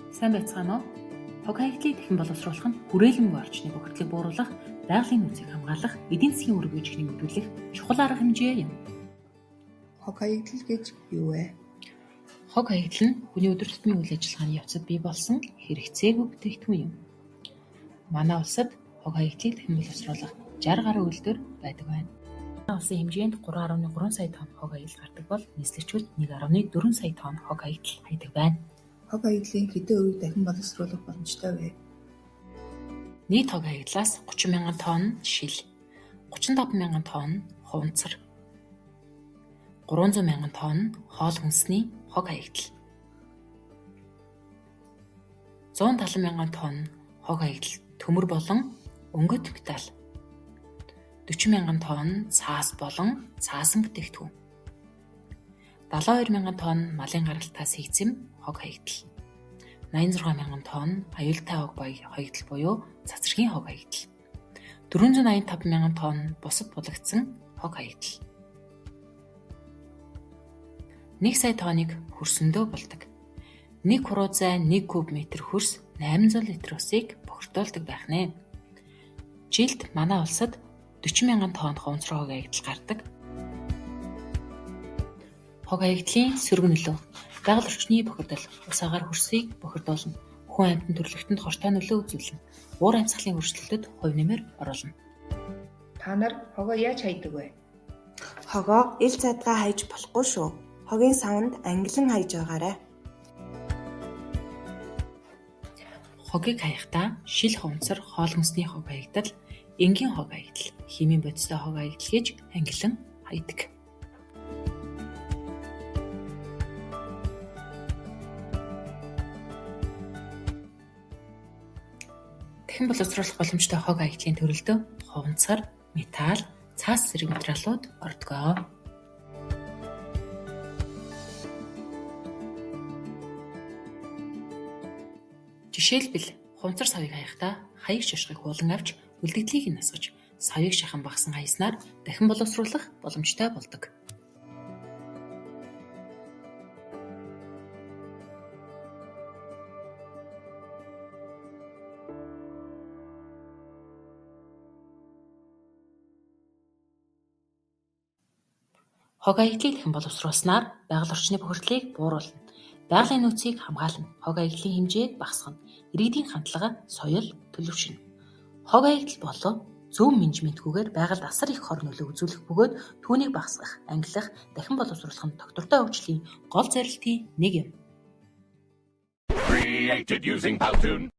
Сайн байцгаана уу? Хог хаягдлыг дахин боловсруулах нь хүрээлэнгүй орчныг бохирдлыг бууруулах, байгалийн нөөцийг хамгаалах, эдийн засгийн үр өгөөжийг нэмэгдүүлэх чухал арга хэмжээ юм. Хог хаягдал гэж юу вэ? Хог хаягдал нь хүний өдөр тутмын үйл ажиллагааны явцад бий болсон хэрэгцээгүй бүтээгдэхүүн юм. Манай улсад хог хаягдлыг дахин боловсруулах 60 гаруй үйлдвэр байдаг байна. Манай улсын хэмжээнд 3.3 сая тонн хог хаягдал гардаг бол нийслэгчид 1.4 сая тонн хог хаягдал хайдаг байна. Хог хаягдлын хэдэн үеийг дахин боловсруулах боломжтой вэ? Нийт хог хаягдлаас 30 мянган тонн шил, 35 мянган тонн хуванцар, 300 мянган тонн хоол хүнсний хог хаягдал, 170 мянган тонн хог хаягдал төмөр болон өнгөт металл, 40 мянган тонн цаас болон цаасан бүтээгдэхүүн, 72 мянган тонн малын гаралтаас хийгдсэн хог хаягдал, 86 мянган тонн аюултай хог хаягдал буюу цацрагийн хог хаягдал, 485 мянган тонн бусад булагдсан хог хаягдал. 1 сая тонныг хөрсөндөө болдог. 1 хурууцай 1 куб метр хөрс 800 литр усыг бохирдуулдаг байх нэ. Жилд манай улсад 40 мянган тонн хуванцар хог хаягдал гардаг. Хог хаягдлын сөрөг нөлөө. Байгаль орчны бохирдол, ус агаар хөрсийг бохирдуулна. Хүн амьтан төрөлхтөнд хортой нөлөө үзүүлнэ. Уур амьсгалын өөрчлөлтөд хувь нэмэр оруулна. Та нар хогоо яаж хайдаг вэ? Хогоо ил задгаа хайж болохгүй шүү. Хогийн савнд ангилан хайж байгаарай. Хогийг хаяхдаа шил хуванцар хоол хүнсний хог хаягдал, энгийн хог хаягдал, химийн бодистой хог хаягдал гэж ангилан хайдаг. Дахин боловсруулах боломжтой хог хаягдлын төрөлдөө хуванцар, металл, цаас зэрэг материалууд ордог. Жишээлбэл хуванцар савыг хаяхдаа хаяг шашхыг хуулан авч үлдэгдлийг нь насгаж савыг шахан багсан хаяснаар дахин боловсруулах боломжтой болдог. Хог хаягдлыг дахин боловсруулснаар байгаль орчны бохирдлыг бууруулна. Байгалийн нөөцийг хамгаална. Хог хаягдлын хэмжээг багасгана. Иргэдийн хандлага, соёл төлөвшинэ. Хог хаягдал болов зөв менежментгүйгээр байгальд асар их хор нөлөө үзүүлэх бөгөөд түүнийг багасгах, ангилах, дахин боловсруулах нь доктортой хөгжлийн гол зорилтын нэг юм. Created using Powtoon.